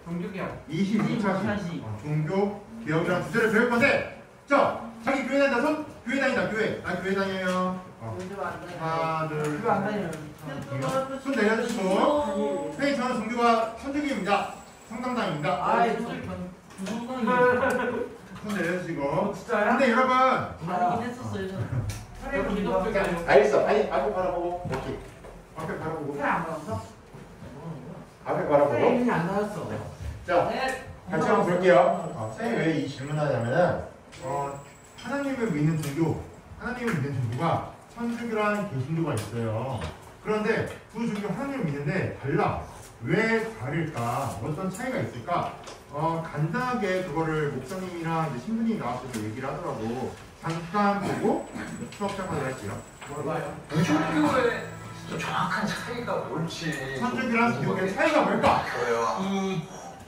종교개혁 22차시 종교 개혁이라는 주제를 배울 건데, 자, 자기 교회 다닌다 손? 교회 다닌다 교회. 나 교회 다녀요. 하나 둘 손 내려주시고. 선생님 저는 종교가 천주교입니다. 성당당입니다. 아이 손 내려주시고. 진짜요? 근데 여러분 아니긴 했었어요 저는. 알겠어. 아니 앞에 바라보고. 오케이. 앞에 바라보고. 안 받았어? 앞에 바라보고. 안 나왔어. 자, 같이 한번 볼게요. 선생님이 왜 이 질문하냐면은 하나님을 믿는 종교, 하나님을 믿는 종교가 천주교랑 개신교가 있어요. 그런데 두 종교 하나님을 믿는데 달라. 왜 다를까? 어떤 차이가 있을까? 간단하게 그거를 목사님이랑 이제 신부님이 나와서 얘기를 하더라고. 잠깐 보고 수업 시작하도록 할게요. 뭘까요? 종교의 정확한 차이가 뭘지. 천주교랑 기독교의 차이가 뭘까?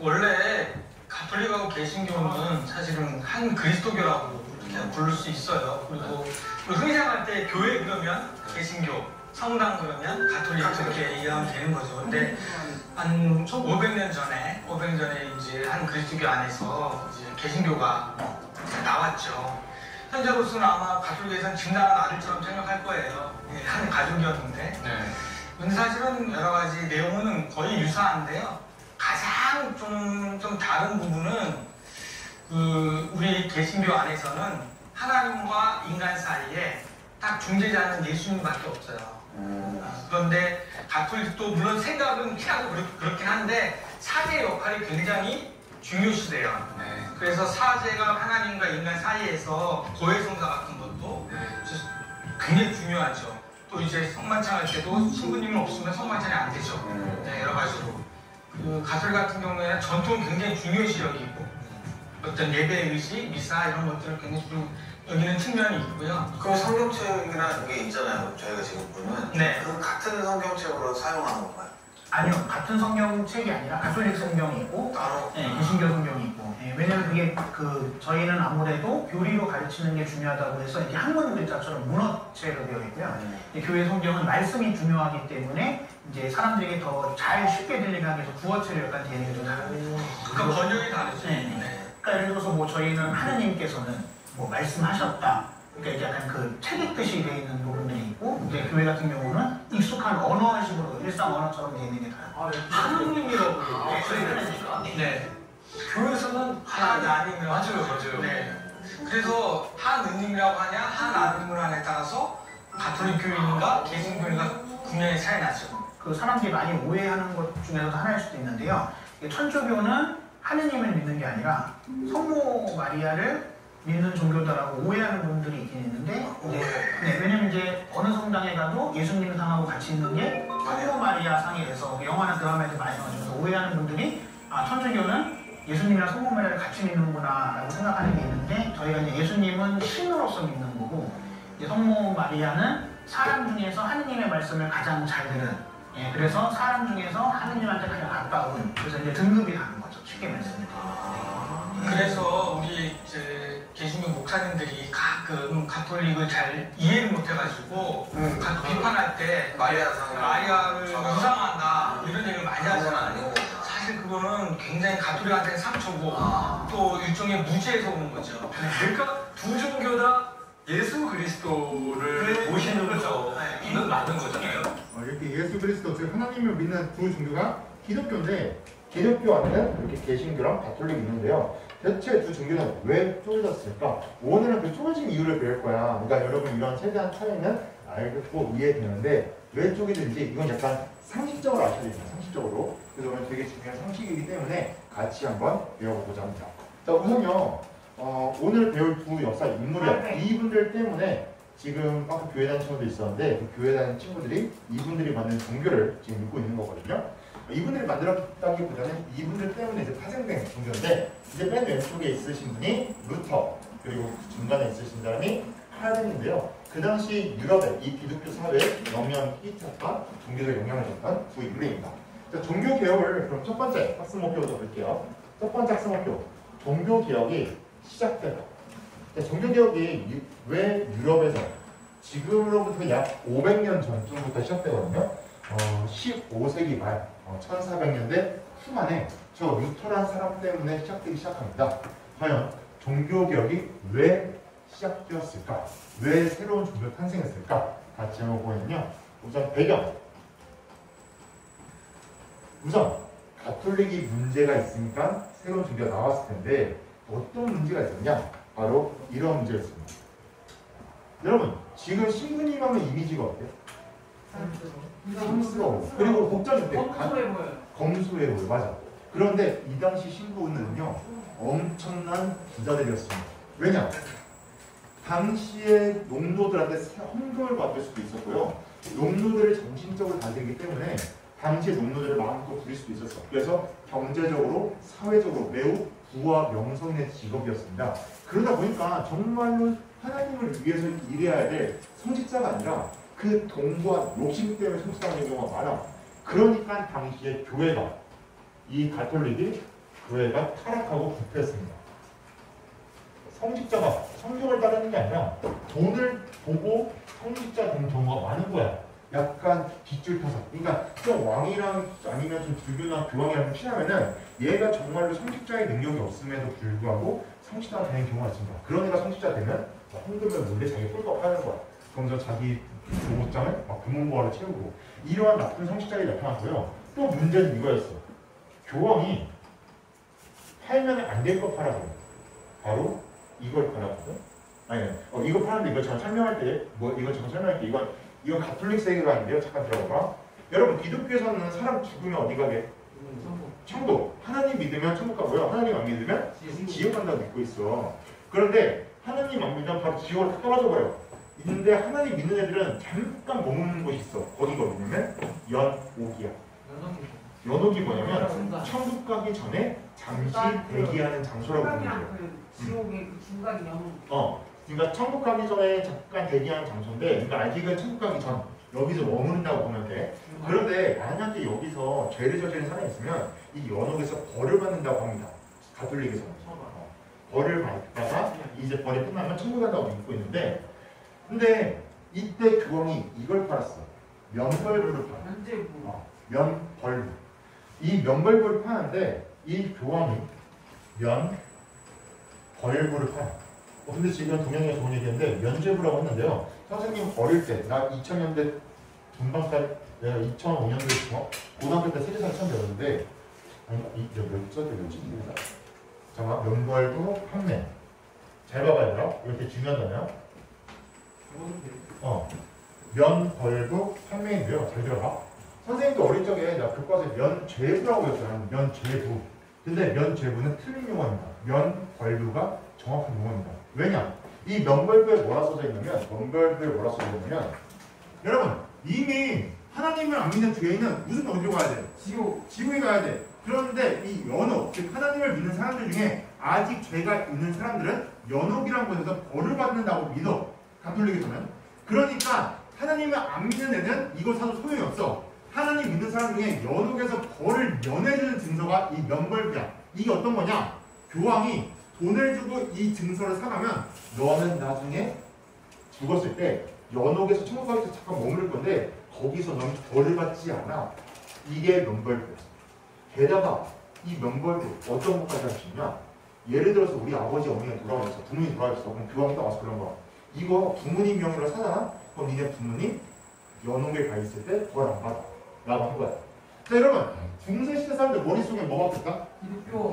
원래 가톨릭하고 개신교는 사실은 한 그리스도교라고 그냥 부를 수 있어요. 그리고 흔히 생각할 때 교회 그러면 개신교, 성당 그러면 가톨릭 이렇게 얘기하면 되는 거죠. 근데 한 500년 전에 이제 한 그리스도교 안에서 이제 개신교가 나왔죠. 현재로서는 아마 가톨릭에서는 증당한 아들처럼 생각할 거예요. 한 가족이었는데. 근데 사실은 여러 가지 내용은 거의 유사한데요. 가장 좀 다른 부분은 우리 개신교 안에서는 하나님과 인간 사이에 딱 중재자는 예수님밖에 없어요. 그런데 가톨릭도 물론 생각은 희하고 그렇긴 한데 사제의 역할이 굉장히 중요시돼요. 그래서 사제가 하나님과 인간 사이에서 고해성사 같은 것도 굉장히 중요하죠. 또 이제 성만찬 할 때도 신부님이 없으면 성만찬이 안 되죠. 여러 가지로. 가톨릭 같은 경우에는 전통은 굉장히 중요시 여기고 어떤 예배 의식, 미사 이런 것들을 굉장히 좀 여기는 측면이 있고요. 그 성경책이라는 게 있잖아요. 저희가 지금 보면 그 같은 성경책으로 사용하는 건가요? 아니요, 같은 성경책이 아니라 가톨릭 성경이 있고 개신교 성경이 있고. 왜냐면 그게 저희는 아무래도 교리로 가르치는 게 중요하다고 해서 이렇게 한문 글자처럼 문어체로 되어 있고요. 교회 성경은 말씀이 중요하기 때문에 이제 사람들에게 더 잘 쉽게 들리게 하기 위해서 구어체로 약간 되는 게 좀 다르고. 그 번역이 다르죠. 그러니까 예를 들어서 뭐 저희는 하느님께서는 뭐 말씀하셨다. 그러니까 이제 약간 그 책 읽듯이 되어 있는 부분들이 있고, 이제 교회 같은 경우는 익숙한 언어식으로 일상 언어처럼 되어 있는 게 다르고. 하느님이라고 네. 교회에서는 하나님이라고 하죠. 맞아요. 네. 그래서 하느님이라고 하냐, 하나님을 하냐에 따라서 가톨릭 교인과 개신교인과 분명히 차이 나죠. 그 사람들이 많이 오해하는 것 중에서도 하나일 수도 있는데요. 천주교는 하느님을 믿는 게 아니라 성모 마리아를 믿는 종교다라고 오해하는 분들이 있긴 있는데, 왜냐면 이제 어느 성당에 가도 예수님 상하고 같이 있는 게 성모 마리아 상이라서 영화나 드라마에도 많이 나와서 오해하는 분들이 천주교는 예수님이랑 성모 마리아를 같이 믿는구나 라고 생각하는 게 있는데, 저희가 이제 예수님은 신으로서 믿는 거고, 이제 성모 마리아는 사람 중에서 하느님의 말씀을 가장 잘 들은, 그래서 사람 중에서 하느님한테 가장 가까운, 그래서 이제 등급이 다른 거죠. 쉽게 말씀드리면. 그래서 우리 이제 개신교 목사님들이 가끔 가톨릭을 잘 이해를 못해가지고 비판할 때 마리아를 우상한다 이런 얘기를 많이 하잖아요. 사실 그거는 굉장히 가톨릭한테는 상처고 또 일종의 무지에서 오는 거죠. 그러니까 두 종교 다 예수 그리스도를 모시는 거죠. 이건 맞는 거잖아요. 이렇게 예수 그리스도, 즉 하나님을 믿는 두 종교가 기독교인데, 기독교 안에는 이렇게 개신교랑 가톨릭이 있는데요. 대체 두 종교는 왜 쪼개졌을까? 오늘은 그 쪼개진 이유를 배울 거야. 그러니까 여러분 이런 최대한 차이는 알고 이해되는데, 왜 쪼개진지 이건 약간 상식적으로 아셔야 됩니다. 상식적으로. 그래서 오늘 되게 중요한 상식이기 때문에 같이 한번 배워보고자 합니다. 자, 우선요. 오늘 배울 두 역사 인물이야. 이분들 때문에 지금 아까 교회 다니는 친구도 있었는데, 그 교회 다니는 친구들이 이분들이 만든 종교를 지금 믿고 있는 거거든요. 이분들이 만들었다기보다는 이분들 때문에 이제 파생된 종교인데, 이제 맨 왼쪽에 있으신 분이 루터, 그리고 중간에 있으신 사람이 칼빈인데요. 그 당시 유럽의 이 기독교 사회에 영향을 끼쳤던, 종교적 영향을 줬던 두 인물입니다. 자, 종교 개혁을 그럼 첫 번째 학습 목표로 볼게요. 첫 번째 학습 목표, 종교 개혁이 시작되다. 종교 개혁이 왜 유럽에서 지금으로부터 약 500년 전쯤부터 시작되거든요. 15세기 말 1400년대 후반에 저 루터란 사람 때문에 시작되기 시작합니다. 과연 종교개혁이 왜 시작되었을까? 왜 새로운 종교가 탄생했을까? 같이 한번 보면요. 우선 배경. 우선 가톨릭이 문제가 있으니까 새로운 종교가 나왔을 텐데 어떤 문제가 있었냐? 바로 이런 문제였습니다. 여러분 지금 신부님 하면 이미지가 어때요? 탐스러워. 그리고 복잡할 때 검소해 보여요. 검소해 보여. 맞아. 그런데 이 당시 신부는요 엄청난 부자들이었습니다. 왜냐? 당시에 농노들한테 헌금을 받을 수도 있었고요. 농노들을 정신적으로 다스리기 때문에 당시의 농노들을 마음껏 부릴 수도 있었어. 그래서 경제적으로, 사회적으로 매우 부와 명성 있는 직업이었습니다. 그러다 보니까 정말로 하나님을 위해서 일해야 될 성직자가 아니라 그 돈과 욕심 때문에 성직자가 경우가 많아. 그러니까 당시에 교회가, 이 가톨릭이 교회가 타락하고 부패했습니다. 성직자가 성경을 따르는 게 아니라 돈을 보고 성직자 된 경우가 많은 거야. 약간 뒷줄 타서. 그러니까 좀 왕이랑 아니면 좀 불교나 교황이랑 친하면은 얘가 정말로 성직자의 능력이 없음에도 불구하고 성직자가 되는 경우가 있습니다. 그런 애가 성직자 되면 헌금을 몰래 자기 꿀꺽 하는 거야. 그러면서 자기 보호장을 막 금은보화를 채우고 이러한 나쁜 성직자들이 나타났고요. 또 문제는 이거였어. 교황이 팔면 안 될 거 팔아버려. 바로 이걸 팔았거든. 아니, 이거 파는데 이거 제가 설명할 때, 이거 제가 설명할 때 이건 가톨릭 세계가 아닌데요. 잠깐 들어봐봐. 여러분 기독교에서는 사람 죽으면 어디 가게? 천국. 하나님 믿으면 천국 가고요. 하나님 안 믿으면 지옥 간다고 믿고 있어. 그런데 하나님 안 믿으면 바로 지옥으로 다 떨어져 버려. 있는데 하나님 믿는 애들은 잠깐 머무는 곳이 있어. 어디가 어디냐면 연옥이야. 연옥이 뭐냐면 천국 가기 전에 잠시 대기하는 장소라고 보면 돼요. 지옥의 그 중간이 그러니까 천국 가기 전에 잠깐 대기하는 장소인데, 그러니까 아직은 천국 가기 전 여기서 머무른다고 보면 돼. 그런데 만약에 여기서 죄를 저지른 사람이 있으면 이 연옥에서 벌을 받는다고 합니다. 가톨릭에서는 벌을 받다가 이제 벌이 끝나면 천국 간다고 믿고 있는데, 근데 이때 교황이 이걸 팔았어. 면벌부를 팔아. 면벌부. 이 면벌부를 파는데 이 교황이 면벌부를 팔아. 근데 지금 동양이가 좋은 얘기인데 면죄부라고 했는데요. 선생님 어릴 때, 나 2000년대 중반까지, 내가 2005년도에 고등학교 때 세계사를 처음 배웠는데, 아니, 몇 살 때였지? 잠깐만, 면벌부 판매. 잘 봐봐야 돼요. 이렇게 중요한 단어요. 면벌부 판매인데요. 잘 들어봐. 선생님도 어릴 적에 나 교과서에 면죄부라고 했잖아요. 면죄부. 근데 면죄부는 틀린 용어입니다. 면벌부가 정확한 용어입니다. 왜냐? 이 면벌부에 뭐라 써져 있냐면, 여러분 이미 하나님을 안 믿는 죄인은 무슨 어디로 가야 돼? 지옥에 가야 돼. 그런데 이 연옥, 즉 하나님을 믿는 사람들 중에 아직 죄가 있는 사람들은 연옥이라는 곳에서 벌을 받는다고 믿어. 가톨릭에서는. 그러니까 하나님을 안 믿는 애는 이거 사도 소용이 없어. 하나님 믿는 사람 중에 연옥에서 벌을 면해주는 증서가 이 면벌부야. 이게 어떤 거냐? 교황이 돈을 주고 이 증서를 사가면 너는 나중에 죽었을 때 연옥에서 천국 가기서 잠깐 머무를 건데 거기서 넌 벌을 받지 않아. 이게 면벌부야. 게다가 이 면벌부 어떤 것까지 할 수 있냐? 예를 들어서 우리 아버지 어머니가 돌아가셨어. 부모님이 돌아가셨어. 그럼 교황이 나와서 그런 거야. 이거 부모님 명의로 사잖아? 그럼 니네 부모님 연옥에 가 있을 때 벌 안 받아. 라고 한 거야. 자, 여러분, 중세시대 사람들 머릿속에 뭐가 없을까?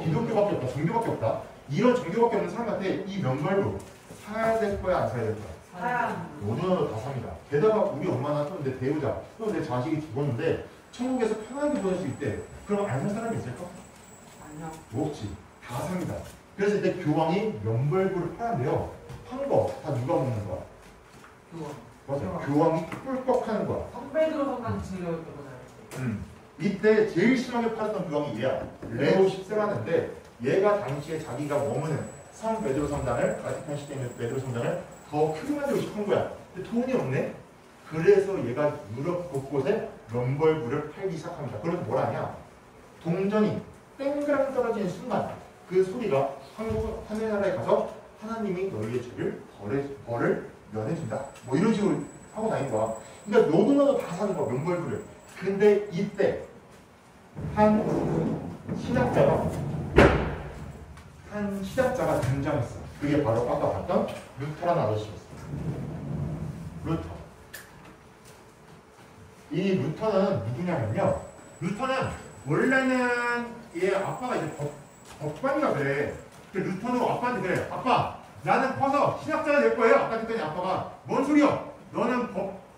기독교밖에 없다. 종교밖에 없다. 이런 종교밖에 없는 사람한테 이 면벌부 사야 될 거야, 안 사야 될 거야? 사야. 어느 다 삽니다. 게다가 우리 엄마나 또 내 배우자, 또 내 자식이 죽었는데 천국에서 편하게 보낼 수 있대. 그럼 안 살 사람이 있을까? 아니요. 없지. 다 삽니다. 그래서 이때 교황이 면벌부를 파는데요. 판 거 다 누가 먹는 거야? 맞아. 교황이 꿀꺽 하는 거야. 선배들로 성당 지려였던 거잖아요. 이때 제일 심하게 팔았던 교황이 얘야. 레오 10세라는데 얘가 당시에 자기가 머무는 성 베드로 성당을, 바티칸 시대에 있는 베드로 성당을 더 크게 만들고 싶은 거야. 근데 돈이 없네? 그래서 얘가 유럽 곳곳에 면벌부를 팔기 시작합니다. 그래서 뭘 하냐? 동전이 땡그랑 떨어지는 순간 그 소리가 하늘나라에 가서 하나님이 너희의 죄를 벌을 면해준다. 뭐 이런 식으로 하고 다닌 거야. 그러니까 너도 다 사는 거야, 면벌부를. 근데 이때 한 신학자가 등장했어. 그게 바로 아까 봤던 루터라는 아저씨였어. 루터. 이 루터는 누구냐면요. 루터는 원래는 얘 아빠가 이제 법관이가 그래. 루터는 아빠한테 그래. 아빠, 나는 커서 신학자가 될 거예요. 아까 그랬더니 아빠가 뭔 소리야? 너는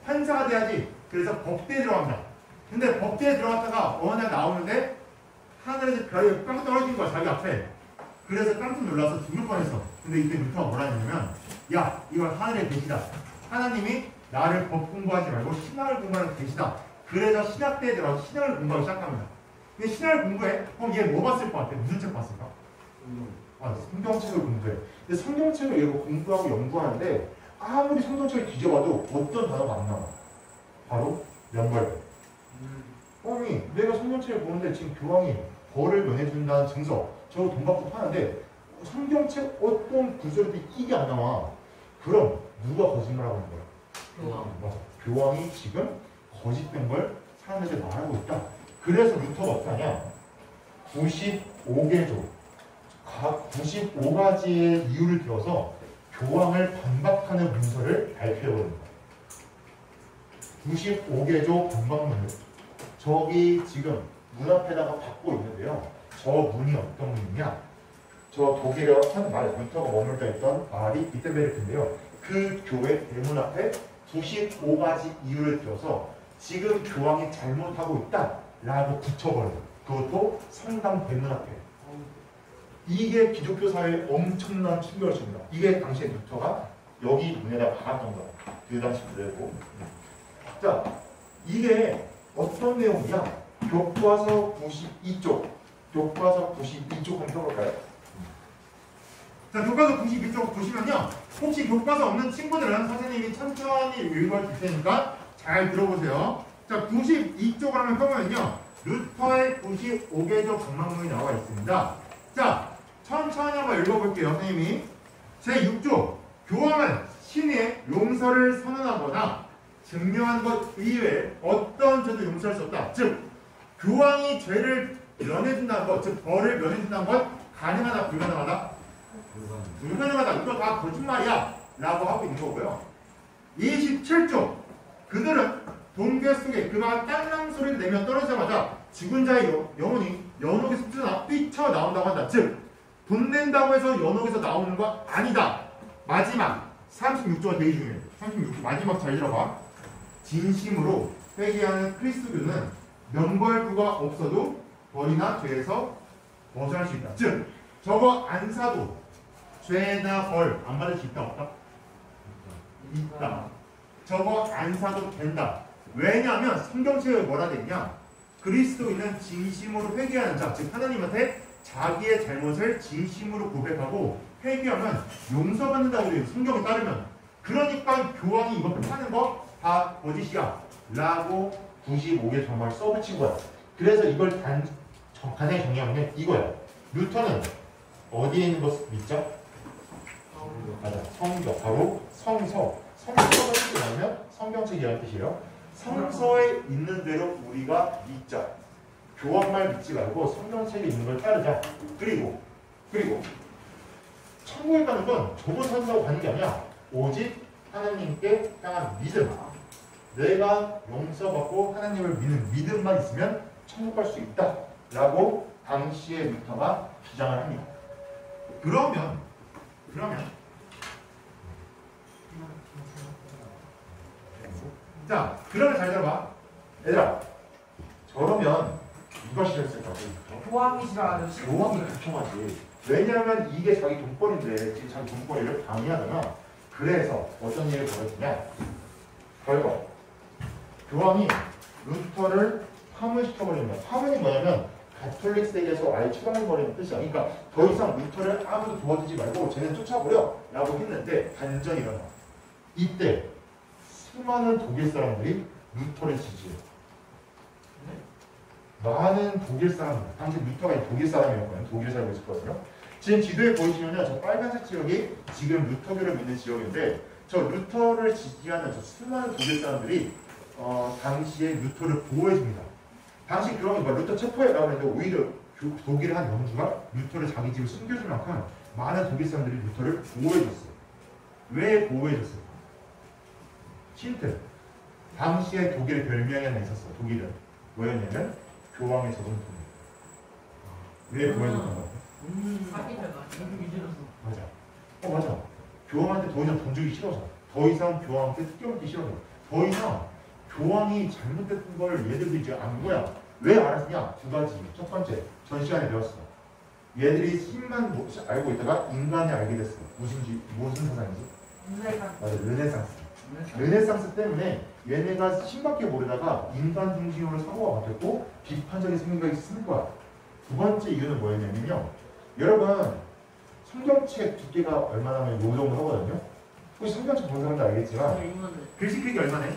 판사가 돼야지. 그래서 법대에 들어갑니다. 근데 법대에 들어갔다가 어느 날 나오는데 하늘에서 별이 빵 떨어진 거야, 자기 앞에. 그래서 깜짝 놀라서 죽을 뻔했어. 근데 이때 루터가 뭐라 했냐면, 야, 이건 하늘의 계시다. 하나님이 나를 법 공부하지 말고 신학을 공부하는 계시다. 그래서 신학대에 들어가서 신학을 공부하기 시작합니다. 근데 신학을 공부해? 그럼 얘 뭐 봤을 것 같아? 무슨 책 봤을까? 성경책을 공부해. 근데 성경책을 얘가 공부하고 연구하는데 아무리 성경책을 뒤져봐도 어떤 단어가 안 나와. 바로 명벌. 아니, 내가 성경책을 보는데 지금 교황이 벌을 면해준다는 증서, 저거 돈 받고 파는데 성경책 어떤 구절도 이게 안 나와. 그럼 누가 거짓말하고 있는 거야? 맞아. 교황이 지금 거짓된 걸 사람들한테 말하고 있다. 그래서 루터가 어떠냐? 95개조, 각 95가지의 이유를 들어서 교황을 반박하는 문서를 발표해버립니다. 95개조 반박문을 저기 지금 문 앞에다가 받고 있는데요. 저 문이 어떤 문이냐? 저 독일어 한 말, 루터가 머물러 있던 말이 비테베르크인데요. 그 교회 대문 앞에 95가지 이유를 들어서 지금 교황이 잘못하고 있다 라고 붙여버려요. 그것도 성당 대문 앞에. 이게 기독교 사회에 엄청난 충격을 줍니다. 이게 당시에 루터가 여기 문에다 박았던 거예요. 그 당시 그대로. 자, 이게 어떤 내용이야? 교과서 92쪽. 교과서 92쪽 한번 펴볼까요? 자, 교과서 92쪽 보시면요. 혹시 교과서 없는 친구들은 선생님이 천천히 읽어줄 테니까 잘 들어보세요. 자, 92쪽을 한번 펴보면요. 루터의 95개조 방망문이 나와 있습니다. 자, 천천히 한번 읽어볼게요. 선생님이. 제6조. 교황은 신의 용서를 선언하거나 증명한 것 이외에 어떤 죄도 용서할 수 없다. 즉, 교황이 죄를 면해준다는 것, 즉 벌을 면해준다는 것 가능하다, 불가능하다? 불가능하다. 이거 다 거짓말이야 라고 하고 있는 거고요. 27조. 그들은 동괴 속에 그가 딸랑 소리를 내며 떨어지자마자 죽은 자의 영혼이 연옥에서 뛰쳐나온다고 한다. 즉, 돈 낸다고 해서 연옥에서 나오는 거 아니다. 마지막 36조가 되게 중요해요. 36조 마지막 잘 들어봐. 진심으로 회개하는 그리스도교는 명벌부가 없어도 벌이나 죄에서 벗어날 수 있다. 즉, 저거 안 사도 죄나 벌 안 받을 수 있다, 없다? 있다. 저거 안 사도 된다. 왜냐하면 성경책에 뭐라 되냐? 그리스도인은 진심으로 회개하는 자, 즉 하나님한테 자기의 잘못을 진심으로 고백하고 회개하면 용서받는다고 그래요. 성경에 따르면. 그러니까 교황이 이거 하는 거 다 거짓이야 라고 95개 정말 써붙인 거야. 그래서 이걸 간단히 정리하면 이거야. 루터는 어디에 있는 것을 믿죠? 맞아. 성경. 바로 성서. 성서가 뜻이 뭐냐면 성경책이라는 뜻이에요. 성서에 있는 대로 우리가 믿자. 교황말 믿지 말고 성경책에 있는 걸 따르자. 그리고 천국에 가는 건 저거 산다고 가는 게 아니야. 오직 하나님께 향한 믿음. 내가 용서받고 하나님을 믿는 믿음만 있으면 천국 갈 수 있다 라고 당시에 루터가 주장을 합니다. 그러면 자, 그러면 잘 들어봐. 얘들아, 저러면 누가 싫어했을까? 교황이 싫어하는 교황이 걱정하지. 왜냐하면 이게 자기 돈벌인데 지금 자기 돈벌이를 방해하잖아. 그래서 어떤 일이 벌어지냐? 결과 교황이 루터를 파문시켜버립니다. 파문이 뭐냐면 가톨릭 세계에서 아예 처방해버리는 뜻이야. 그러니까 더 이상 루터를 아무도 도와주지 말고 쟤는 쫓아버려 라고 했는데 반전이 일어나. 이때 수많은 독일 사람들이 루터를 지지해요. 많은 독일 사람들, 당시 루터가 독일 사람이었거든요. 독일 살고 있었거든요. 지금 지도에 보이시면요, 저 빨간색 지역이 지금 루터교를 믿는 지역인데, 저 루터를 지지하는 저 수많은 독일 사람들이 당시에 루터를 보호해줍니다. 당시 교황이 루터 체포해라고 했는데 오히려 독일의 한 영주가 루터를 자기 집에 숨겨줄 만큼 많은 독일 사람들이 루터를 보호해줬어요. 왜 보호해줬어요? 힌트. 당시에 독일의 별명이 하나 있었어. 독일은 뭐였냐면 교황의 저금통이에요. 왜 보호해줬던 것 같아? 사기잖아. 이렇게 위주로서. 맞아. 맞아. 교황한테 더 이상 돈 주기 싫어서. 더 이상 교황한테 뜯겨먹기 싫어서. 더 이상 교황이 잘못됐던 걸 얘들도 이제 안 거야. 왜 알았냐? 두 가지. 첫 번째, 전 시간에 배웠어. 얘들이 힘만 알고 있다가 인간이 알게 됐어. 무슨 사상이지? 맞아, 르네상스. 르네상스 때문에 얘네가 힘밖에 모르다가 인간 중심으로 사고가 바뀌었고 비판적인 생각이 쓰는 거야. 두 번째 이유는 뭐였냐면요. 여러분, 성경책 두께가 얼마나 하면 요 정도 하거든요. 혹시 성경책 본 사람도 알겠지만 글씨 크기 얼마네?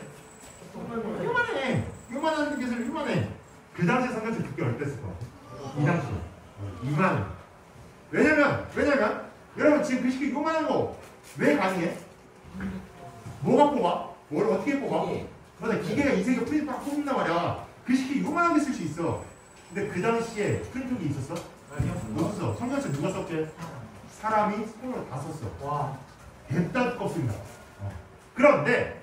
요만해. 요만한 것을 요만해. 그 당시에 성경책 두께 얼마 됐을 것 같아? 이 당시에 2만. 왜냐면 여러분 지금 글씨 크기 요만한 거 왜 가능해? 뭐가 뽑아? 뭘 어떻게 뽑아? 맞아, 기계가 인쇄기가 프린트 막 뽑는단 말이야. 글씨 크기 요만한 게 쓸 수 있어. 근데 그 당시에 프린트기 있었어? 못 썼어. 성경책 누가 썼대? 사람이 손으로 다 썼어. 와. 됐다 껍습니다. 그런데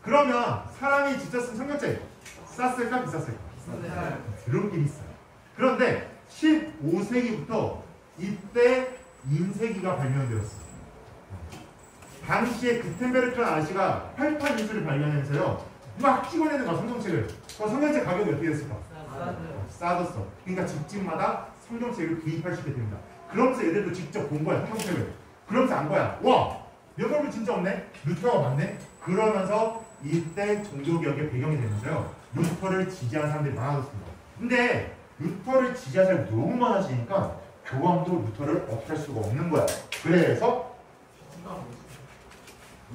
그러면 사람이 직접 쓴 성경책 쌌을까 비쌌을까? 그런 게 있어요. 그런데 15세기부터 이때 인쇄기가 발명되었어. 당시에 구텐베르크라는 아저씨가 팔판 인쇄를 발명하면서요 막 찍어내는 거야 성경책을. 그 성경책 가격이 어떻게 됐을까? 싸졌어. 그러니까 집집마다 성경책을 구입할 수 있게 됩니다. 그러면서 얘들도 직접 본 거야 성경책을. 그러면서 안 거야. 와! 여러분 진짜 없네? 루터가 맞네? 그러면서 이때 종교개혁의 배경이 되면서요 루터를 지지하는 사람들이 많아졌습니다. 근데 루터를 지지하는 사람이 너무 많아지니까 교황도 루터를 어떻게 할 수가 없는 거야. 그래서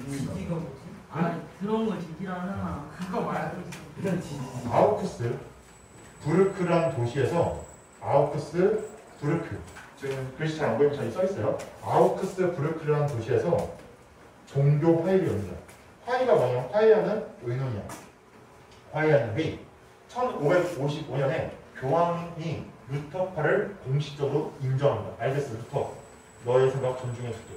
지지가 뭐지? 아 들어온 거 지지라잖아. 그거 말고 그런 지지. 아우크스 부르크라는 도시에서 아우크스 부르크 지금 글씨 잘 안 보이면 저기 써있어요. 아우크스 부르크라는 도시에서 종교 화의를 엽니다. 화의가 뭐냐? 화의하는 의논이야. 화의하는 회의. 1555년에 교황이 루터파를 공식적으로 인정합니다. 알겠어, 루터. 너의 생각 존중해줄게.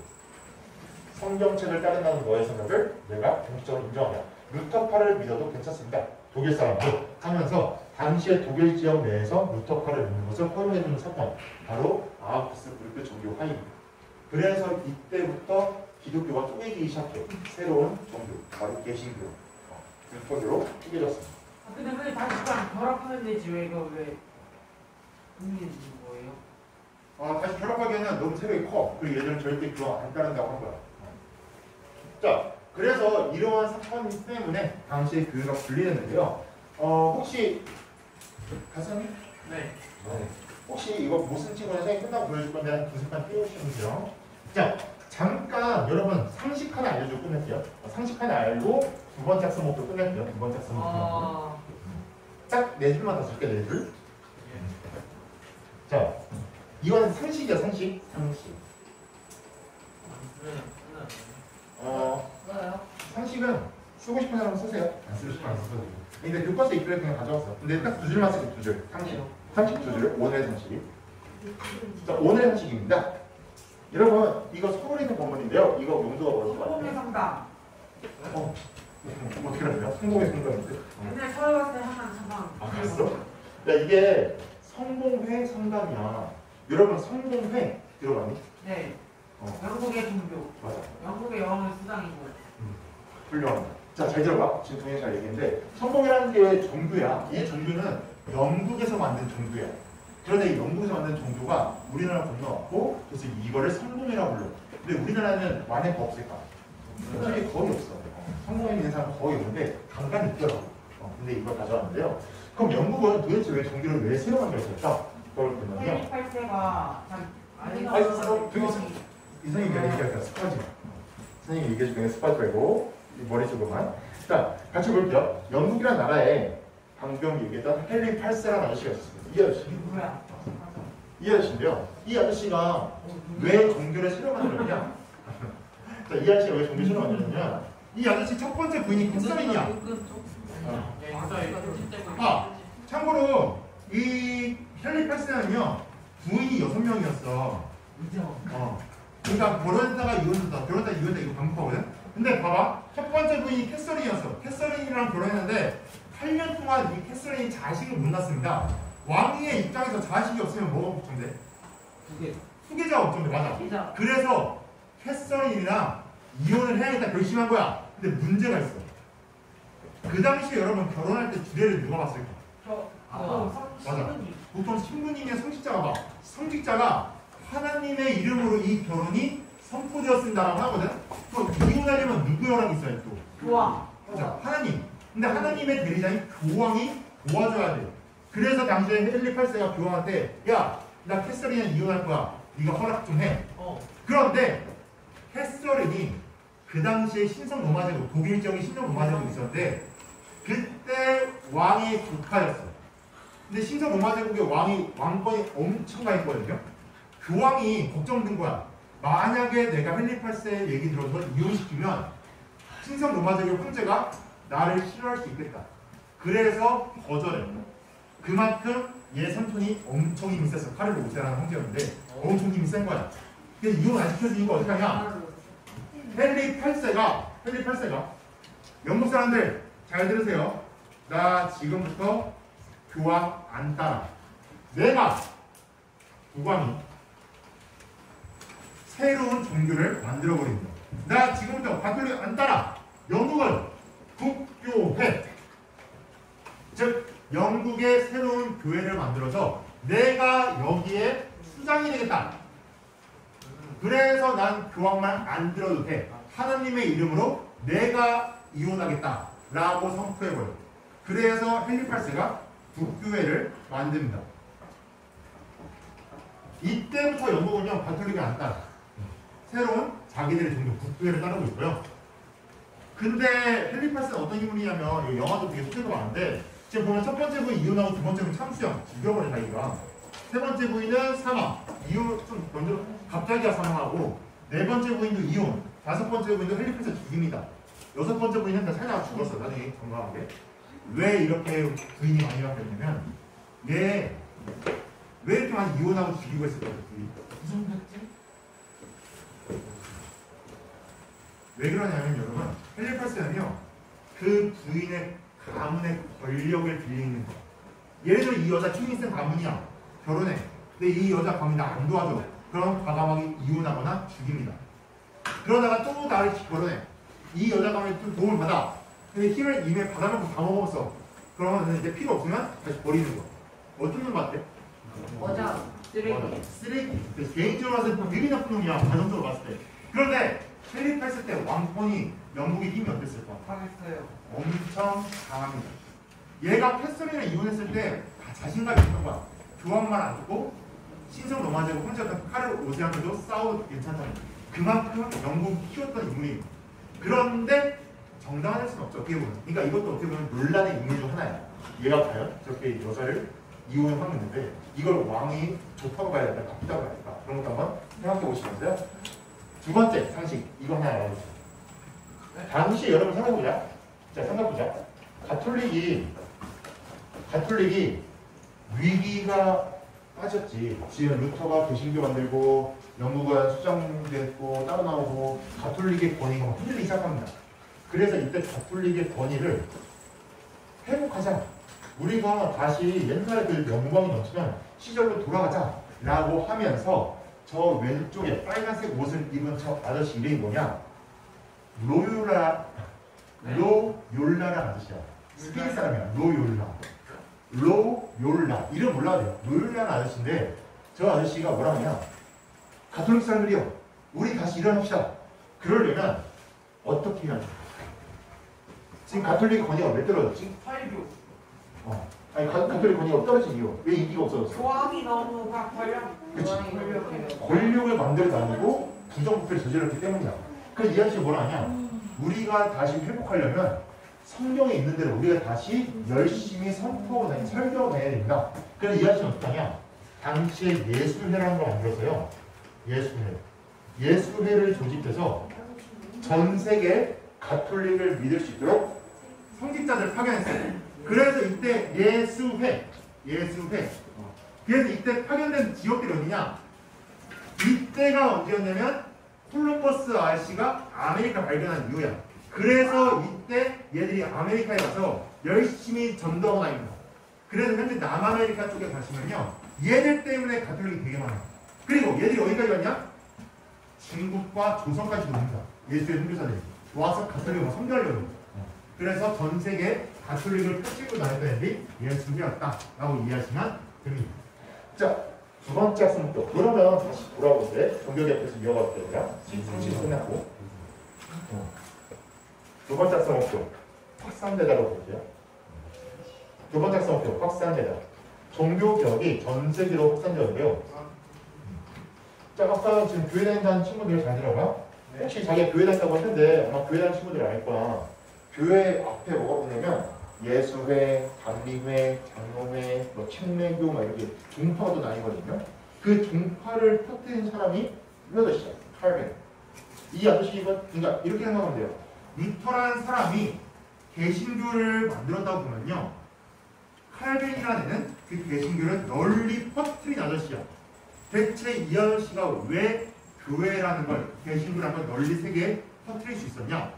성경책을 따른다는 너의 생각을 내가 공식적으로 인정한다. 루터파를 믿어도 괜찮습니다. 독일 사람들 하면서 당시의 독일 지역 내에서 루터파를 믿는 것을 허용해주는 사건, 바로 아우크스 부르크 종교 화의입니다. 그래서 이때부터 기독교가 쪼개지기 시작해. 새로운 종교, 바로 개신교, 루터교로 쪼개졌습니다. 근데 왜 다시 결합하면 되지? 왜 이거 왜 의미는 뭐예요? 다시 결합하기에는 너무 세력이 커. 그리고 얘들은 절대 그거 안 따른다고 한 거야. 자, 그래서 이러한 사건 때문에 당시에 교회가 분리됐는데요. 혹시 가사님? 네. 혹시 이거 무슨 친구는 생일 끝나고 보여줄 건데 한 두세 판 띄워주시면 돼요. 자, 잠깐 여러분 상식 하나 알려주고 끝낼게요. 상식 하나 알고 두 번째 학습목도 끝낼게요. 두 번째 학습목도. 딱 네 줄만 더 줄게, 네 줄. 자, 이건 상식이야, 상식. 상식은 쓰고 싶은 사람은 쓰세요. 안 쓰고 싶으면 안 써도 되고. 근데 교과서 입구에 그냥 가져왔어. 근데 딱 두 줄만 쓰고 두 줄. 상식 두 줄. 오늘의 상식. 자, 오늘의 상식입니다. 여러분, 이거 서울에 있는 본문인데요. 이거 용도가 뭐였을 것 성공의 같아요? 성당. 어떻게 알아요? 성공의 성당인데? 옛날 서울 갔을 때 항상 성당. 봤어? 야, 이게 성공회 성당이야. 여러분, 성공회 들어봤니? 네. 영국의 종교. 맞아. 영국의 영어는 수장이고. 훌륭합니다. 자, 잘 들어봐. 지금 동현이 잘 얘기했는데 성공이라는 게 종교야. 이 종교는 영국에서 만든 종교야. 그런데 이 영국에서 만든 종교가 우리나라 건너왔고 그래서 이거를 성공이라고 불러. 근데 우리나라는 만회가 없을까? 솔직히 거의 없어. 성공에 있는 사람 거의 없는데 간간히 있더라고. 근데 이걸 가져왔는데요. 그럼 영국은 도대체 왜 종교를 왜 새로 만들었을까? 그걸 보면요. 헨리 8세가 이선생님이 얘기할까? 습관하지 마. 선생님이 얘기해줄 거니까 습관하지 말고 머릿속으로만. 자, 같이 볼게요. 영국이라는 나라에 방금 얘기했던 헨리 8세라는 아저씨가 있었습니다. 이 아저씨. 누구야? 이 아저씨인데요. 이 아저씨가 왜 종교를 새로 만들었냐? 자, 이 아저씨가 왜 종교를 새로 만들었냐? 이 아저씨 첫 번째 부인이 캐서린이야. 참고로 이 헨리 8세는요 부인이 6명이었어. 그죠? 그러니까 결혼했다가 이혼했다, 결혼했다가 이혼했다 이거 반복하거든. 근데 봐봐, 첫 번째 부인이 캐서린이었어. 캐서린이랑 결혼했는데 8년 동안 이 캐서린이 자식을 못 낳습니다. 왕위의 입장에서 자식이 없으면 뭐가 걱정돼? 후계자가 걱정돼. 맞아. 그래서 캐서린이랑 이혼을 해야겠다 결심한 거야. 근데 문제가 있어. 그 당시에 여러분 결혼할 때 주례를 누가 봤을까? 맞아. 보통 신부님의 성직자가 봐. 성직자가 하나님의 이름으로 이 결혼이 선포되었습니다라고 하거든. 그럼 이혼하려면 누구 허락이 있어야 또? 교황. 맞아. 하나님. 근데 하나님의 대리자인 교황이 도와줘야 돼. 그래서 당시에 헨리 8세가 교황한테 야, 나 캐서린이랑 이혼할 거야. 네가 허락 좀 해. 그런데 캐서린이 그 당시에 신성 로마 제국, 독일적인 신성 로마 제국이 있었는데 그때 왕이 국가였어. 근데 신성 로마 제국의 왕권이 엄청 강했거든요. 교황이 걱정된 거야. 만약에 내가 헨리 8세 얘기 들어서 이혼시키면 신성 로마 제국 황제가 나를 싫어할 수 있겠다. 그래서 거절해. 그만큼 얘 삼촌이 엄청 힘이 셌어. 카를로 5세라는 황제였는데 엄청 힘이 센 거야. 근데 이혼 안 시켜주니까 어떻게 하냐? 헨리 8세가 영국 사람들 잘 들으세요. 나 지금부터 교황 안 따라. 내가 국왕이 새로운 종교를 만들어버립니다. 나 지금부터 가톨릭 안 따라. 영국은 국교회. 즉 영국의 새로운 교회를 만들어서 내가 여기에 수장이 되겠다. 그래서 난 교황만 안 들어도 돼. 하나님의 이름으로 내가 이혼하겠다 라고 선포해버려. 그래서 헨리 8세가 국교회를 만듭니다. 이때부터 영국은요 가톨릭을 안 따라 새로운 자기들의 종교 국교회를 따르고 있고요. 근데 헨리 8세는 어떤 인물이냐면 영화도 되게 소개가 많은데 지금 보면 첫 번째 부인 이혼하고 두 번째 부인 참수형 죽여버려 자기가. 세 번째 부인은 사망. 이혼 좀 먼저 갑자기야 사망하고 네 번째 부인도 이혼. 다섯 번째 부인도 헨리 8세 죽입니다. 여섯 번째 부인은 다 살다가 죽었어. 나중에 건강하게. 왜 이렇게 부인이 많이 바뀌었냐면 얘 왜 이렇게 많이 이혼하고 죽이고 했을까? 무슨 백지? 왜 그러냐면 여러분 헨리 8세는요 그 부인의 가문의 권력을 빌리는 거야. 예를 들어 이 여자 추인생 가문이야. 결혼해. 근데 이 여자 가문이 나 안 도와줘. 그럼 과감하게 이혼하거나 죽입니다. 그러다가 또 나를 결혼해. 이 여자 가문이 또 도움을 받아. 근데 힘을 이미 받아놓고 다 먹었어. 그러면 이제 필요 없으면 다시 버리는 거야. 어떤 놈 같아? 여자 쓰레기. 쓰레기. 개인적으로 봤을 때 되게 나쁜 놈이야. 가정적으로 봤을 때. 그런데 헨리 8세 때 왕권이 영국의 힘이 어땠을까? 하겠어요. 엄청 강합니다. 얘가 캐서린이랑 이혼했을 때 자신감이 있는 거야. 교황만 안 듣고 신성 로마 제국 황제였던 카를 5세한테도 싸워도 괜찮다는 거야. 그만큼 영국이 키웠던 인물이. 그런데 정당화될 수는 없죠. 어떻게 보면. 그러니까 이것도 어떻게 보면 논란의 인물 중 하나야. 얘가 과연 저렇게 여자를 이혼을 하고 있는데 이걸 왕이 좋다고 봐야 될까 나쁘다고 봐야 될까 그런 것도 한번 생각해 보시면서요. 두 번째 상식 이거 하나 알아보세요. 당시 여러분 생각해보자. 자 생각해보자. 가톨릭이 위기가 빠졌지. 지금 루터가 개신교 만들고 영국은 수장됐고 따로 나오고 가톨릭의 권위가 막 흔들리기 시작합니다. 그래서 이때 가톨릭의 권위를 회복하자. 우리가 다시 옛날에 그 영광이 넘치는 시절로 돌아가자 라고 하면서 저 왼쪽에 빨간색 옷을 입은 저 아저씨 이름이 뭐냐? 로요라라는 아저씨야. 스페인 사람이야. 로요라 이름 몰라도 돼요. 로요라는 아저씨인데 저 아저씨가 뭐라 하냐? 가톨릭 사람들이요 우리 다시 일어납시다. 그러려면 어떻게 해야 돼? 지금 가톨릭 권위가 왜 떨어졌지? 설교. 아니 가톨릭 권위가 떨어진 이유 왜 인기가 없어졌어? 교황이 너무 권력. 그치. 권력이에요. 권력을 만들어 다니고 부정부패를 저질렀기 때문이야. 그래서 이 아저씨가 뭐라 하냐? 우리가 다시 회복하려면 성경에 있는 대로 우리가 다시 열심히 선포하고 다니 설교하고 다녀야 됩니다. 그래서 이 아저씨는 어떻게 하냐? 당시에 예수회라는 걸 만들었어요. 예수회를 조직해서 전 세계 가톨릭을 믿을 수 있도록 성직자들을 파견했어요. 그래서 이때 예수회 그래서 이때 파견된 지역들이 어디냐? 이때가 언제였냐면 콜럼버스 아저씨가 아메리카 발견한 이후야. 그래서 이때 얘들이 아메리카에 가서 열심히 전도하고 다닙니다. 그래서 현재 남아메리카 쪽에 가시면요, 얘들 때문에 가톨릭이 되게 많아요. 그리고 얘들이 어디까지 갔냐? 중국과 조선까지도 옵니다. 예수의 선교사들이 와서 가톨릭을 선교하려고. 그래서 전 세계 가톨릭을 펼치고 다녔던 애들이 예수님이었다라고 이해하시면 됩니다. 자, 두 번째 학습 목표. 그러면 다시 돌아올 때 종교개혁에서 이어가도 되냐? 지금 끝났고. 두 번째 학습 목표. 확산되다라고 볼게요. 두 번째 학습 목표. 확산되다. 종교개혁이 전 세계로 확산되었는데요. 자, 아까 지금 교회 다닌다는 친구들 잘 들어봐. 혹시 자기가 교회 다닌다고 했는데 아마 교회 다니는 친구들이 알 거야. 교회 앞에 뭐가 보냐면 예수회, 단리회, 장로회, 뭐 침례교 막 이렇게 종파도 나뉘거든요. 그 종파를 터뜨린 사람이 몇 아저씨야? 칼빈. 이 아저씨가 그러니까 이렇게 생각하면 돼요. 루터라는 사람이 개신교를 만들었다고 보면요, 칼빈이라는 애는 그 개신교를 널리 퍼뜨린 아저씨야. 대체 이 아저씨가 왜 교회라는 걸, 개신교라는 걸 널리 세계에 퍼뜨릴 수 있었냐?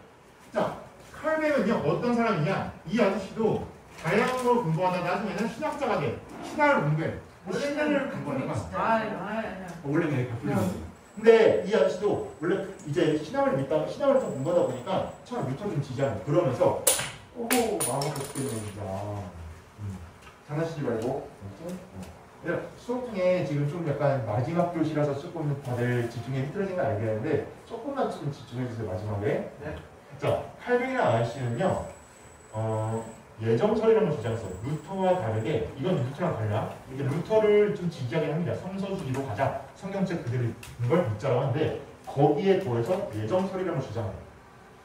자, 칼빈은요 어떤 사람이냐? 이 아저씨도 다양한 걸 공부하다 나중에는 신학자가 돼. 신학을 공부해. 신학을 공부하는 거야. 원래는 이렇게 바뀌는. 근데 이 아저씨도 원래 이제 신학을 믿다가 신학을 좀 공부하다 보니까 참 루터 좀 지지하는. 그러면서 마음을 갖게 되는 거야. 장난치지 말고. 수업 중에 지금 좀 약간 마지막 교시라서 조금 다들 집중에 흐트러진 건 알겠는데 조금만 좀 집중해주세요. 마지막에. 네. 자, 칼빈이라는 아저씨는요, 예정설이라는 걸 주장했어요. 루터와 다르게, 이건 루터랑 달라. 이게 루터를 좀 지지하게 합니다. 성서주의로 가자. 성경책 그대로 있는 걸 믿자라고 하는데, 거기에 더해서 예정설이라는 걸 주장해요.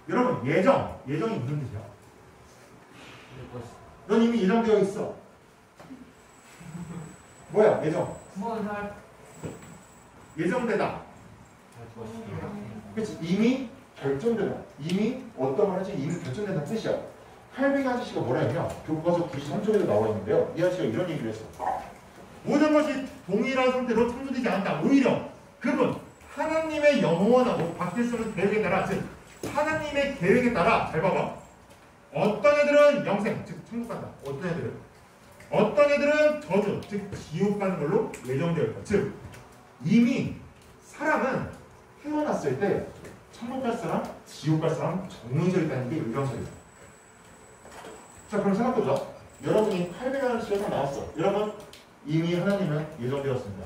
여러분, 예정이 무슨 뜻이야? 넌 이미 예정되어 있어. 뭐야, 예정? 예정되다. 그치? 이미 결정되다. 이미 어떤 걸 할지 이미 결정된다는 뜻이야. 칼빈 아저씨가 뭐라 했냐? 교과서 93쪽에도 나와 있는데요. 이 아저씨가 이런 얘기를 했어. 모든 것이 동일한 상태로 창조되지 않는다. 오히려 그분 하나님의 영원하고 바뀔 수 없는 계획에 따라, 즉 하나님의 계획에 따라, 잘 봐봐. 어떤 애들은 영생, 즉 천국 간다. 어떤 애들은 저주, 즉 지옥 가는 걸로 예정되어 있다. 즉 이미 사람은 태어났을 때 천국 갈 사람, 지옥 갈 사람 정해져 있다는 게 의견설이다. 자, 그럼 생각해보자. 여러분이 800원씩에서 나왔어. 여러분 이미 하나님은 예정되었습니다.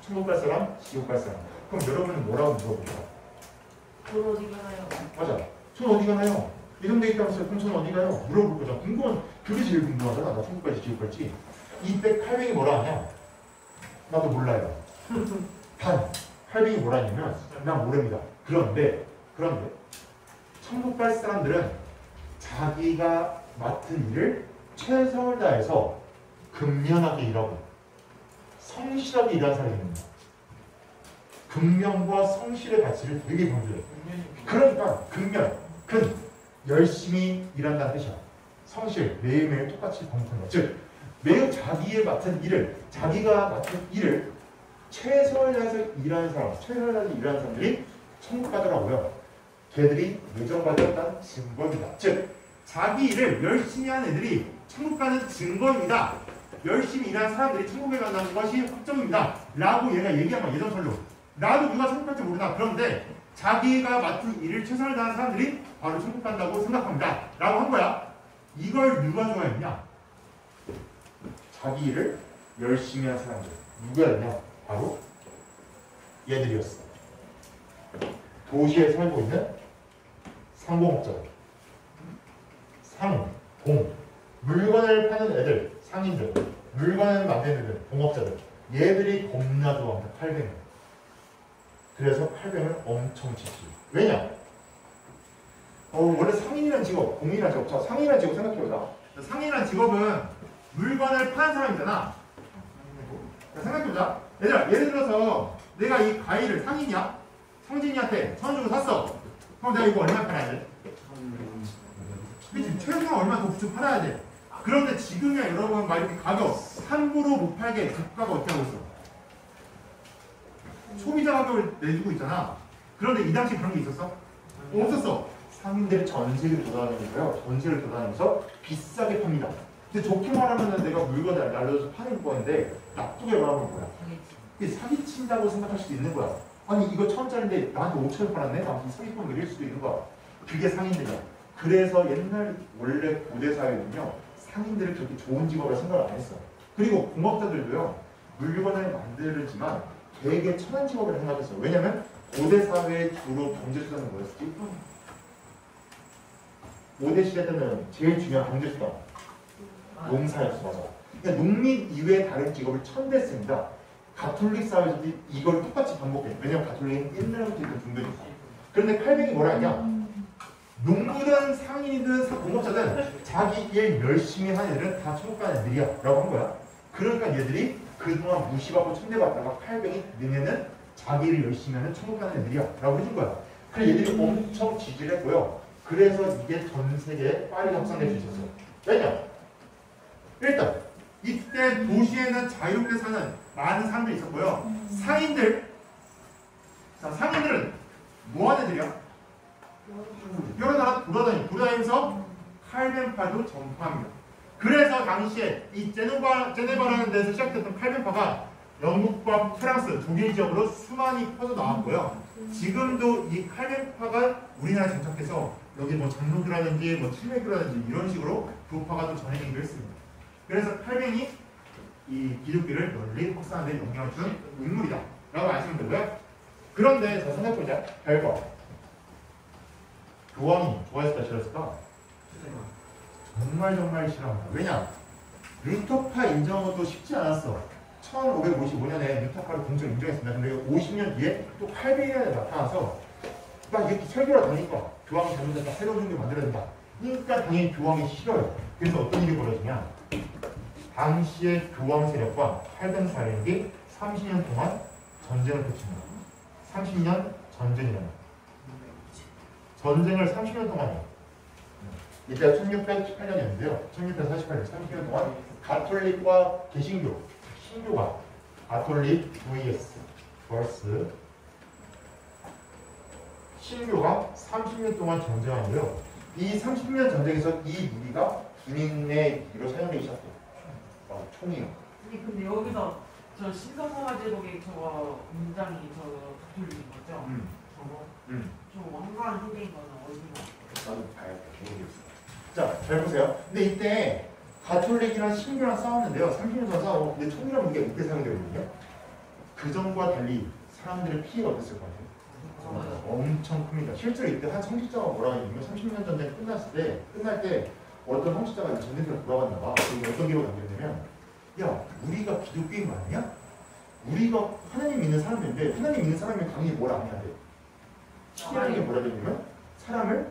천국 갈 사람, 지옥 갈 사람. 그럼 여러분은 뭐라고 물어볼까? 돈 어디 가나요? 맞아. 전 어디 가나요? 예정되어 있다면서요. 그럼 전 어디 가요? 물어볼 거죠. 궁금한, 그게 제일 궁금하잖아. 나 천국 갈지 지옥 갈지. 이때 칼빈이 뭐라 하냐? 나도 몰라요. 단 칼빈이 뭐라 하냐면 난 모릅니다. 그런데 천국 갈 사람들은 자기가 맡은 일을 최선을 다해서 근면하게 일하고 성실하게 일하는 사람입니다. 근면과 성실의 가치를 되게 강조해요. 그러니까 근면, 열심히 일한다는 뜻이야. 성실, 매일매일 똑같이 반복하는 것. 즉 매우 자기가 맡은 일을 최선을 다해서 일하는 사람들이 천국 가더라고요. 걔들이 예정받았다는 증거입니다. 즉 자기 일을 열심히 하는 애들이 천국 가는 증거입니다. 열심히 일하는 사람들이 천국에 간다는 것이 확정입니다. 라고 얘가 얘기한 거야. 예정설로. 나도 누가 천국 갈지 모르나. 그런데 자기가 맡은 일을 최선을 다하는 사람들이 바로 천국 간다고 생각합니다. 라고 한 거야. 이걸 누가 좋아했냐? 자기 일을 열심히 하는 사람들. 누구였냐? 바로 얘들이었어. 도시에 살고 있는 상공업자들. 물건을 파는 애들, 상인들, 물건을 만드는 애들, 공업자들. 얘들이 겁나 좋아합니다. 칼뱅을. 그래서 칼뱅을 엄청 지지. 왜냐? 원래 상인이라는 직업, 공인이라는 직업. 자, 상인이라는 직업 생각해보자. 상인이라는 직업은 물건을 파는 사람이잖아. 자, 생각해보자. 얘들아, 예를 들어서 내가 이 과일을 상인이야? 성진이한테 1,000원 주고 샀어. 그럼 내가 이거 얼마에 팔아야 돼? 그치? 최소한 얼마 더 붙여 팔아야 돼. 그런데 지금이야 여러분 막 이렇게 가격 함부로 못 팔게 국가가 어떻게 하고 있어? 소비자 가격을 내주고 있잖아. 그런데 이 당시 그런 게 있었어? 없었어. 상인들이 전세를 둬다니면서요. 전세를 둬다니면서 비싸게 팝니다. 근데 좋게 말하면 내가 물건을 날려줘서 파는 거인데 나쁘게 말하면 뭐야? 이게 사기친다고 생각할 수도 있는 거야. 아니 이거 1,000원짜리인데 나한테 5,000원 팔았네? 나한테 사기꾼 밀릴 수도 있는 거야. 그게 상인들이야. 그래서 옛날 원래 고대 사회는요. 상인들을 그렇게 좋은 직업으로 생각을 안 했어. 그리고 공업자들도요. 물건을 만들지만 되게 천한 직업을 생각했어. 왜냐면 고대 사회의 주로 경제수단은 뭐였지? 고대 시대 때는 제일 중요한 경제수단 농사였어. 맞아. 그러니까 농민 이외의 다른 직업을 천대했습니다. 가톨릭 사회에서도 이걸 똑같이 반복해. 왜냐면 가톨릭은 옛날부터 있던 종교니까. 그런데 칼뱅이 뭐라 했냐? 농부든 상인이든 공업자든 자기 일 열심히 하는 애들은 다 천국 가는 애들이야 라고 한 거야. 그러니까 얘들이 그동안 무시받고 천대받다가 칼뱅이 너네는 자기 일 열심히 하는 천국 가는 애들이야 라고 해준 거야. 그래서 얘들이 엄청 지지를 했고요. 그래서 이게 전 세계에 빠르게 확산될 수 있었어. 왜냐? 일단 이때 도시에는 자유롭게 사는 많은 사람들이 있었고요. 상인들, 자, 상인들은 뭐하는 애들이야? 여러 나라 돌아다니면서 칼벤파도 전파합니다. 그래서 당시에 이 제네바라는 데서 시작됐던 칼벤파가 영국과 프랑스, 독일 지역으로 수많이 퍼져 나왔고요. 지금도 이 칼벤파가 우리나라에 정착해서 여기 뭐 장로교라든지 뭐 칠레교라든지 이런 식으로 교파가 또 전해지기도 했습니다. 그래서 칼뱅이 이 기독교를 널리 확산하는 데 영향을 준 인물이다 라고 아시면 되고요. 그런데 자 생각해보자. 결과 교황이 좋아했을까 싫었을까? 정말 싫어합니다. 왜냐? 루터파 인정도 쉽지 않았어. 1555년에 루터파를 공식 인정했습니다. 근데 50년 뒤에 또 칼뱅이가 나타나서 막 이렇게 설교를 하니까 교황이 잘못했다. 새로운 종교 만들어야 된다. 그러니까 당연히 교황이 싫어요. 그래서 어떤 일이 벌어지냐? 당시의 교황 세력과 칼뱅 세력이 30년 동안 전쟁을 펼칩니다. 30년 전쟁이라는 전쟁을 30년 동안 해요. 이때가 1618년이었는데요. 1648년, 30년 동안 가톨릭과 개신교, 신교가 가톨릭 vs 신교가 30년 동안 전쟁하는데요. 이 30년 전쟁에서 이 무기가 군인의 무기로 사용되기 시작해요. 총이요. 아니 근데 여기서 저 신성공화제국의 저거 문장이 저거 가톨릭인 거죠? 저거? 저 황가한 후대인 거는 어디가? 나도 봐야 돼. 자, 잘 보세요. 근데 이때 가톨릭이랑 신교랑 싸웠는데요. 30년 전 싸우고 근데 총이라는 무기가 이때 사용되거든요. 그 전과 달리 사람들의 피해가 어땠을 것 같아요? 엄청 큽니다. 실제로 이때 한 성직자가 뭐라 하냐면 30년 전쟁 끝날 때 어떤 성직자가 전쟁터로 돌아갔나 봐. 그리고 어떤 기록을 남겼냐면 야, 우리가 기독교인 거 아니야? 우리가 하나님 믿는 사람인데 하나님 믿는 사람이 당연히 뭘 안 해야 돼? 신이라는 게 뭐라 되냐면 사람을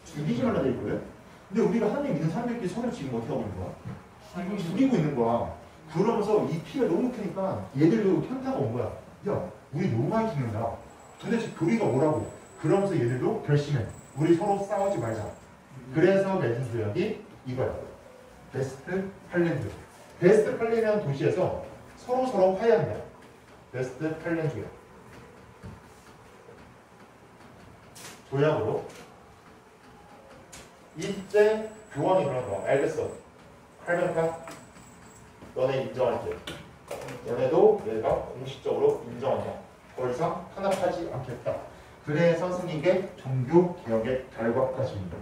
죽이지 말라 돼 있거든? 근데 우리가 하나님 믿는 사람들끼리 서로 지금 어떻게 하고 있는 거야? 죽이고 있는 거야. 그러면서 이 피가 너무 크니까 얘들도 현타가 온 거야. 야, 우리 너무 많이 죽는다. 도대체 교리가 뭐라고? 그러면서 얘들도 결심해. 우리 서로 싸우지 말자. 그래서 맺은 조약이 이거야. 베스트팔렌 조약. 베스트팔렌이라는 도시에서 서로 화해합니다. 베스트팔렌 조약. 조약으로 이때 교황이 그런 거야. 알겠어. 칼벤파 너네 인정할게. 너네도 내가 공식적으로 인정한다. 더 이상 탄압하지 않겠다. 그래서 생긴 게 종교개혁의 결과까지입니다.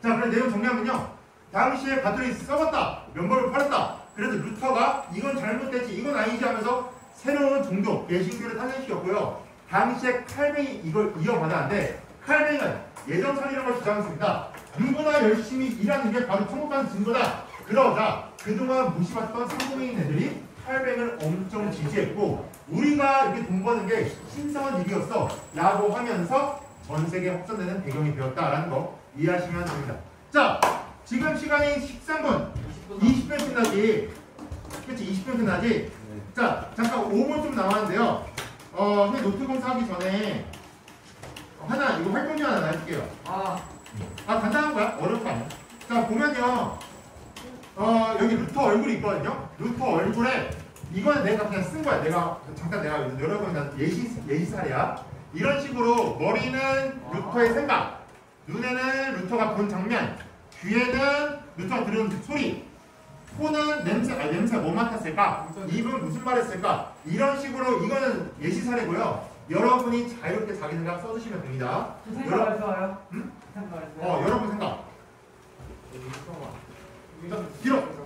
자, 그럼 내용 정리하면요. 당시에 가톨릭이 썩었다. 면벌을 팔았다. 그래서 루터가 이건 잘못됐지, 이건 아니지 하면서 새로운 종교, 개신교를 탄생시켰고요. 당시에 칼뱅이 이걸 이어받았는데 칼뱅은 예정설이라는 걸 주장했습니다. 누구나 열심히 일하는 게 바로 천국 가는 증거다. 그러자 그동안 무시받던 상공인 애들이 칼뱅을 엄청 지지했고 우리가 이렇게 돈 버는 게 신성한 일이었어 라고 하면서 전 세계에 확산되는 배경이 되었다라는 거 이해하시면 됩니다. 자, 지금 시간이 13분 20분 끝나지. 그치, 20분 끝나지. 자, 잠깐 5분 좀 남았는데요. 근데 노트 검사하기 전에 하나 이거 활동지 하나 할게요. 간단한 거야. 어려운 거 아니야. 자 보면요. 여기 루터 얼굴이 있거든요. 루터 얼굴에 이거는 내가 그냥 쓴 거야. 내가 잠깐 내가 여러분한테 예시사례야. 이런 식으로 머리는 루터의 생각, 눈에는 루터가 본 장면, 귀에는 루터가 들은 소리, 코는 냄새 뭐 맡았을까? 입은 무슨 말 했을까? 이런 식으로 이거는 예시사례고요. 여러분이 자유롭게 자기 생각 써주시면 됩니다. 저 생각을 써요? 응? 생각을 써요? 여러분 생각. 길어.